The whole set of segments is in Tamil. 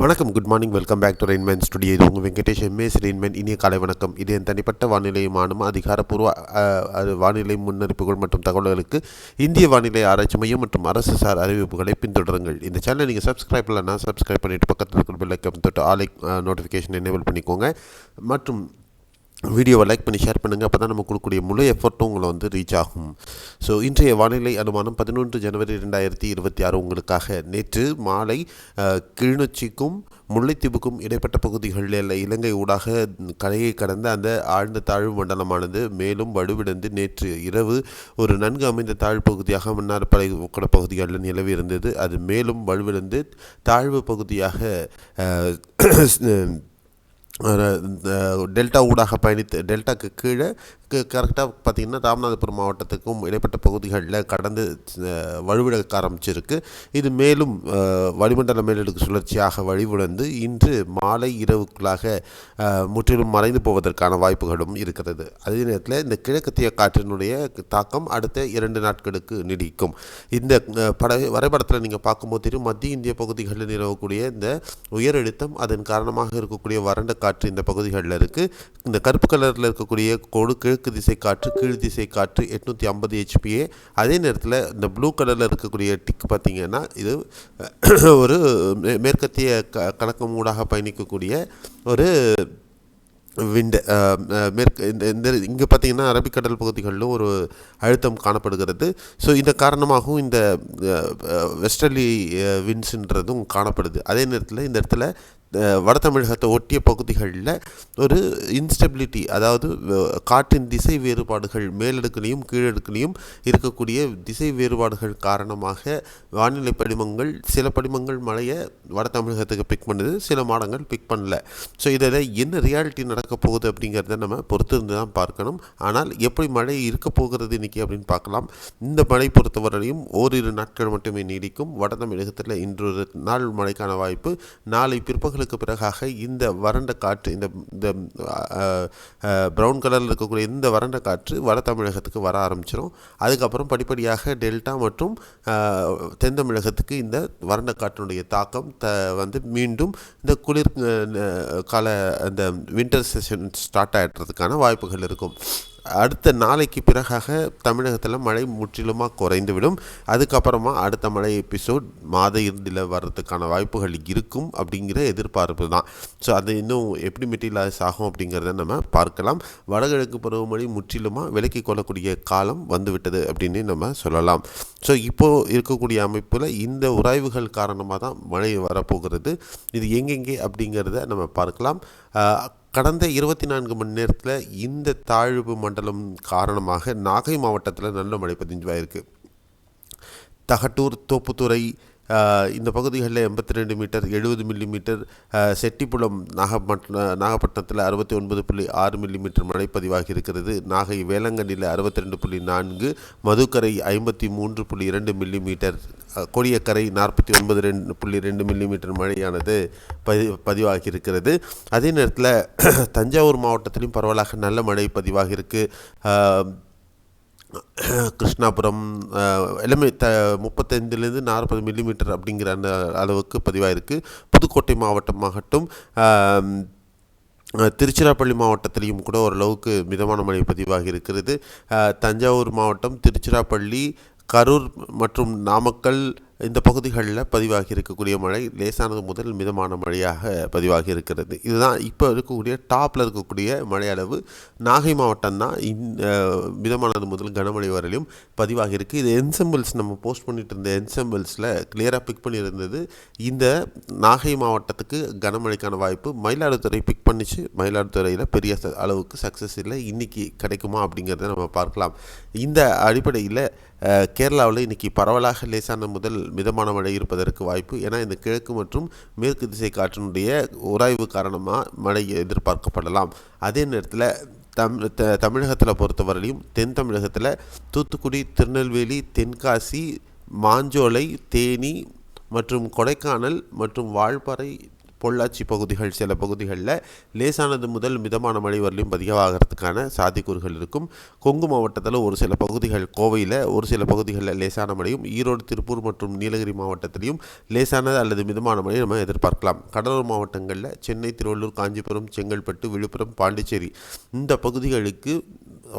வணக்கம், good morning, welcome back to Rainman studio. இது உங்கள் வெங்கடேஷ் எம்ஏஎஸ் ரெயின்மேன். இனிய காலை வணக்கம். இது என் தனிப்பட்ட வானிலையுமானும் அதிகாரப்பூர்வ வானிலை முன்னறிப்புகள் மற்றும் தகவல்களுக்கு இந்திய வானிலை ஆராய்ச்சி மையம் மற்றும் அரசு சார் அறிவிப்புகளை பின்தொடருங்கள். இந்த சேனலை நீங்கள் சப்ஸ்கிரைப் பண்ணலன்னா சப்ஸ்கிரைப் பண்ணிவிட்டு பக்கத்தில் இருக்கிற பெல் ஐக்கான் தொட்டு ஆல் நோட்டிஃபிகேஷன் எனேபிள் பண்ணிக்கோங்க. மற்றும் வீடியோவை லைக் பண்ணி ஷேர் பண்ணுங்கள். அப்போ தான் நம்ம கொடுக்கக்கூடிய முழு எஃபர்ட்டும் உங்களை ரீச் ஆகும். ஸோ இன்றைய வானிலை அனுமானம் 11 ஜனவரி 2026 உங்களுக்காக. நேற்று மாலை கிளிநொச்சிக்கும் முல்லைத்தீவுக்கும் இடைப்பட்ட பகுதிகளில் இலங்கை ஊடாக கரையை கடந்த அந்த ஆழ்ந்த தாழ்வு மண்டலமானது மேலும் வலுவிழந்து நேற்று இரவு ஒரு நன்கு அமைந்த தாழ்வு பகுதியாக மன்னார்பாலை உக்கட பகுதிகளில் நிலவி இருந்தது. அது மேலும் வலுவிழந்து தாழ்வு பகுதியாக டெல்டா ஊடாக பயணித்து டெல்டாக்கு கீழே கரெக்டாக பார்த்திங்கன்னா ராமநாதபுரம் மாவட்டத்துக்கும் இடைப்பட்ட பகுதிகளில் கடந்து வலுவிழக்க ஆரம்பிச்சிருக்கு. இது மேலும் வளிமண்டல மேலடுக்கு சுழற்சியாக வழிவிழந்து இன்று மாலை இரவுக்குள்ளாக முற்றிலும் மறைந்து போவதற்கான வாய்ப்புகளும் இருக்கிறது. அதே நேரத்தில் இந்த கிழக்கத்திய காற்றினுடைய தாக்கம் அடுத்த 2 நாட்களுக்கு நீடிக்கும். இந்த வரைபடத்தில் நீங்கள் பார்க்கும்போது தெரியும், மத்திய இந்திய பகுதிகளில் நிலவக்கூடிய இந்த உயரழுத்தம் அதன் காரணமாக இருக்கக்கூடிய வறண்ட காற்று இந்த பகுதிகளில் இருக்குது. இந்த கருப்பு கலரில் இருக்கக்கூடிய கோடு கிழக்கு திசை காற்று, கீழ் திசை காற்று 850 HPA. அதே நேரத்தில் இந்த ப்ளூ கலரில் இருக்கக்கூடிய டிக் பார்த்திங்கன்னா இது ஒரு மேற்கத்திய கணக்கம் ஊடாக பயணிக்கக்கூடிய ஒரு விண்டு மேற்கு இந்த இங்கே பார்த்திங்கன்னா அரபிக்கடல் பகுதிகளிலும் ஒரு அழுத்தம் காணப்படுகிறது. ஸோ இந்த காரணமாகவும் இந்த வெஸ்டர்லி விண்ட்ஸுன்றதும் காணப்படுது. அதே நேரத்தில் இந்த இடத்துல வட தமிழகத்தை ஒட்டிய பகுதிகளில் ஒரு இன்ஸ்டெபிலிட்டி, அதாவது காற்றின் திசை வேறுபாடுகள் மேலடுக்குலையும் கீழடுக்குலையும் இருக்கக்கூடிய திசை வேறுபாடுகள் காரணமாக வானிலை படிமங்கள் சில படிமங்கள் மழையை வட தமிழகத்துக்கு பிக் பண்ணுது, சில மாடங்கள் பிக் பண்ணல. ஸோ இதில் என்ன ரியாலிட்டி நடக்க போகுது அப்படிங்கிறத நம்ம பொறுத்து இருந்து தான் பார்க்கணும். ஆனால் எப்படி மழை இருக்க போகிறது இன்றைக்கி அப்படின்னு பார்க்கலாம். இந்த மழை பொறுத்தவரையும் ஓரிரு நாட்கள் மட்டுமே நீடிக்கும். வட தமிழகத்தில் இன்றொரு நாள் மழைக்கான வாய்ப்பு. நாளை பிற்பகல் பிறகாக இந்த வறண்ட காற்று, இந்த பிரவுன் கலரில் இருக்கக்கூடிய இந்த வறண்ட காற்று வட தமிழகத்துக்கு வர ஆரம்பிச்சிடும். அதுக்கப்புறம் படிப்படியாக டெல்டா மற்றும் தென் தமிழகத்துக்கு இந்த வறண்ட காற்றினுடைய தாக்கம் மீண்டும் இந்த குளிர் கால இந்த வின்டர் செஷன் ஸ்டார்ட் ஆகிடுறதுக்கான வாய்ப்புகள் இருக்கும். அடுத்த நாளைக்கு பிறகாக தமிழகத்தில் மழை முற்றிலுமாக குறைந்துவிடும். அதுக்கப்புறமா அடுத்த மழை எபிசோட் மாத இறுதியில் வர்றதுக்கான வாய்ப்புகள் இருக்கும் அப்படிங்கிற எதிர்பார்ப்பு தான். ஸோ அது இன்னும் எப்படி மெட்டீரியலைஸ் ஆகும் அப்படிங்கிறத நம்ம பார்க்கலாம். வடகிழக்கு பருவமழை முற்றிலுமாக விலக்கி கொள்ளக்கூடிய காலம் வந்துவிட்டது அப்படின்னு நம்ம சொல்லலாம். ஸோ இப்போது இருக்கக்கூடிய அமைப்பில் இந்த உராய்வுகள் காரணமாக தான் மழை வரப்போகிறது. இது எங்கெங்கே அப்படிங்கிறத நம்ம பார்க்கலாம். கடந்த 24 மணி நேரத்தில் இந்த தாழ்வு மண்டலம் காரணமாக நாகை மாவட்டத்தில் நல்ல மழை பதிவாயிருக்கு. தகட்டூர், தோப்புத்துறை இந்த பகுதிகளில் 82 மீட்டர், 70 மில்லிமீட்டர். செட்டிப்புலம் நாகப்பட்டினத்தில் 69.6 மில்லிமீட்டர் மழை பதிவாகி இருக்கிறது. நாகை வேளங்கண்ணியில் 62.4, மதுக்கரை 53.2 மில்லிமீட்டர், கோடியக்கரை 49.2 மில்லிமீட்டர் மழையானது பதிவாகி இருக்கிறது. அதே நேரத்தில் தஞ்சாவூர் மாவட்டத்திலும் பரவலாக நல்ல மழை பதிவாகி இருக்கு. கிருஷ்ணாபுரம் எல்லாமே 35 to 40 மில்லிமீட்டர் அப்படிங்கிற அந்த அளவுக்கு பதிவாயிருக்கு. புதுக்கோட்டை மாவட்டமாகட்டும் திருச்சிராப்பள்ளி மாவட்டத்திலையும் கூட ஓரளவுக்கு மிதமான மழை பதிவாகி இருக்கிறது. தஞ்சாவூர் மாவட்டம், திருச்சிராப்பள்ளி, கரூர் மற்றும் நாமக்கல் இந்த பகுதிகளில் பதிவாகி இருக்கக்கூடிய மழை லேசானது முதல் மிதமான மழையாக பதிவாகி இருக்கிறது. இதுதான் இப்போ இருக்கக்கூடிய டாப்பில் இருக்கக்கூடிய மழை அளவு. நாகை மாவட்டம் தான் மிதமானது முதல் கனமழை வரையிலும் பதிவாகி இருக்குது. இது என்செம்பிள்ஸ் நம்ம போஸ்ட் பண்ணிட்டு இருந்த என்செம்பிள்ஸில் கிளியராக பிக் பண்ணியிருந்தது. இந்த நாகை மாவட்டத்துக்கு கனமழைக்கான வாய்ப்பு மயிலாடுதுறை பிக் பண்ணிச்சு. மயிலாடுதுறையில் பெரிய அளவுக்கு சக்ஸஸ் இல்லை. இன்றைக்கி கிடைக்குமா அப்படிங்கிறத நம்ம பார்க்கலாம். இந்த அடிப்படையில் கேரளாவில் இன்றைக்கி பரவலாக லேசான முதல் மிதமான மழை இருப்பதற்கு வாய்ப்பு. ஏன்னா இந்த கிழக்கு மற்றும் மேற்கு திசை காற்றினுடைய உராய்வு காரணமாக மழை எதிர்பார்க்கப்படலாம். அதே நேரத்தில் தமிழகத்தில் பொறுத்தவரையிலும் தென் தமிழகத்தில் தூத்துக்குடி, திருநெல்வேலி, தென்காசி, மாஞ்சோலை, தேனி மற்றும் கொடைக்கானல் மற்றும் வால்பாறை பொள்ளாச்சி பகுதிகள் சில பகுதிகளில் லேசானது முதல் மிதமான மழை வரலையும் பதிவாகிறதுக்கான சாத்தியக்கூறுகள் இருக்கும். கொங்கு மாவட்டத்தில் ஒரு சில பகுதிகள், கோவையில் ஒரு சில பகுதிகளில் லேசான மழையும், ஈரோடு, திருப்பூர் மற்றும் நீலகிரி மாவட்டத்திலையும் லேசானது அல்லது மிதமான மழை நம்ம எதிர்பார்க்கலாம். கடலூர் மாவட்டங்களில் சென்னை, திருவள்ளூர், காஞ்சிபுரம், செங்கல்பட்டு, விழுப்புரம், பாண்டிச்சேரி இந்த பகுதிகளுக்கு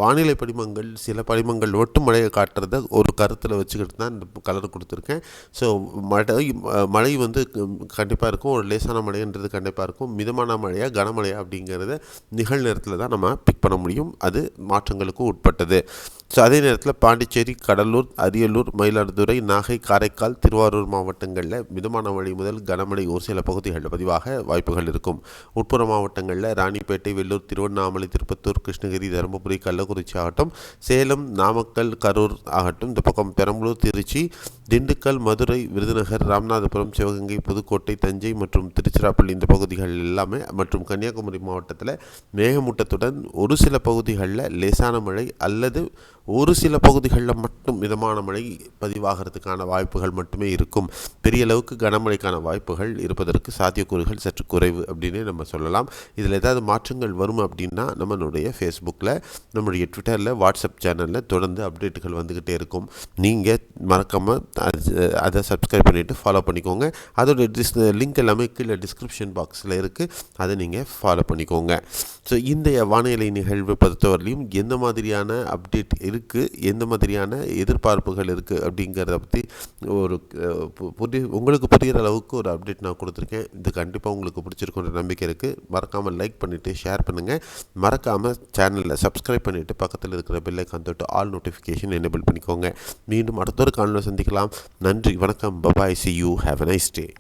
வானிலை படிமங்கள், சில படிமங்கள் மட்டும் மழையை காட்டுறத ஒரு கருத்தில் வச்சுக்கிட்டு தான் இந்த கலர் கொடுத்துருக்கேன். ஸோ மழை வந்து கண்டிப்பாக இருக்கும், ஒரு லேசான மழைன்றது கண்டிப்பாக இருக்கும். மிதமான மழையா கனமழையா அப்படிங்கிறத நிகழ்நேரத்தில் தான் நம்ம பிக் பண்ண முடியும். அது மாற்றங்களுக்கும் உட்பட்டது. ஸோ அதே நேரத்தில் பாண்டிச்சேரி, கடலூர், அரியலூர், மயிலாடுதுறை, நாகை, காரைக்கால், திருவாரூர் மாவட்டங்களில் மிதமான மழை முதல் கனமழை ஒரு சில பகுதிகளில் பதிவாக வாய்ப்புகள் இருக்கும். உட்புற மாவட்டங்களில் ராணிப்பேட்டை, வெள்ளூர், திருவண்ணாமலை, திருப்பத்தூர், கிருஷ்ணகிரி, தருமபுரி, கள்ளக்குறிச்சி ஆகட்டும், சேலம், நாமக்கல், கரூர் ஆகட்டும், இந்த பக்கம் பெரம்பலூர், திருச்சி, திண்டுக்கல், மதுரை, விருதுநகர், ராமநாதபுரம், சிவகங்கை, புதுக்கோட்டை, தஞ்சை மற்றும் திருச்சிராப்பள்ளி இந்த பகுதிகள் எல்லாமே மற்றும் கன்னியாகுமரி மாவட்டத்தில் மேகமூட்டத்துடன் ஒரு சில பகுதிகளில் லேசான மழை அல்லது ஒரு சில பகுதிகளில் மட்டும் மிதமான மழை பதிவாகிறதுக்கான வாய்ப்புகள் மட்டுமே இருக்கும். பெரிய அளவுக்கு கனமழைக்கான வாய்ப்புகள் இருப்பதற்கு சாத்தியக்கூறுகள் சற்று குறைவு அப்படின்னு நம்ம சொல்லலாம். இதில் ஏதாவது மாற்றங்கள் வரும் அப்படின்னா நம்மளுடைய ஃபேஸ்புக்கில், நம்மளுடைய ட்விட்டரில், வாட்ஸ்அப் சேனலில் தொடர்ந்து அப்டேட்டுகள் வந்துக்கிட்டே இருக்கும். நீங்கள் மறக்காமல் அதை சப்ஸ்கிரைப் பண்ணிவிட்டு ஃபாலோ பண்ணிக்கோங்க. அதோட லிங்க் எல்லாமே கீழே டிஸ்கிரிப்ஷன் பாக்ஸில் இருக்குது, அதை நீங்கள் ஃபாலோ பண்ணிக்கோங்க. ஸோ இந்த வானிலை நிகழ்வு பொறுத்தவரையிலையும் எந்த மாதிரியான அப்டேட் இருக்குது, எந்த மாதிரியான எதிர்பார்ப்புகள் இருக்குது அப்படிங்கிறத பற்றி ஒரு உங்களுக்கு புரிகிற அளவுக்கு ஒரு அப்டேட் நான் கொடுத்துருக்கேன். இது கண்டிப்பாக உங்களுக்கு பிடிச்சிருக்குன்ற நம்பிக்கை இருக்குது. மறக்காமல் லைக் பண்ணிவிட்டு ஷேர் பண்ணுங்கள். மறக்காமல் சேனலில் சப்ஸ்கிரைப் பண்ணிவிட்டு பக்கத்தில் இருக்கிற பெல் ஐகான் தொட்டு ஆல் நோட்டிஃபிகேஷன் எனேபிள் பண்ணிக்கோங்க. மீண்டும் அடுத்த ஒரு காணொளியில் சந்திக்கலாம். நன்றி, வணக்கம், bye bye, see you, have a nice day.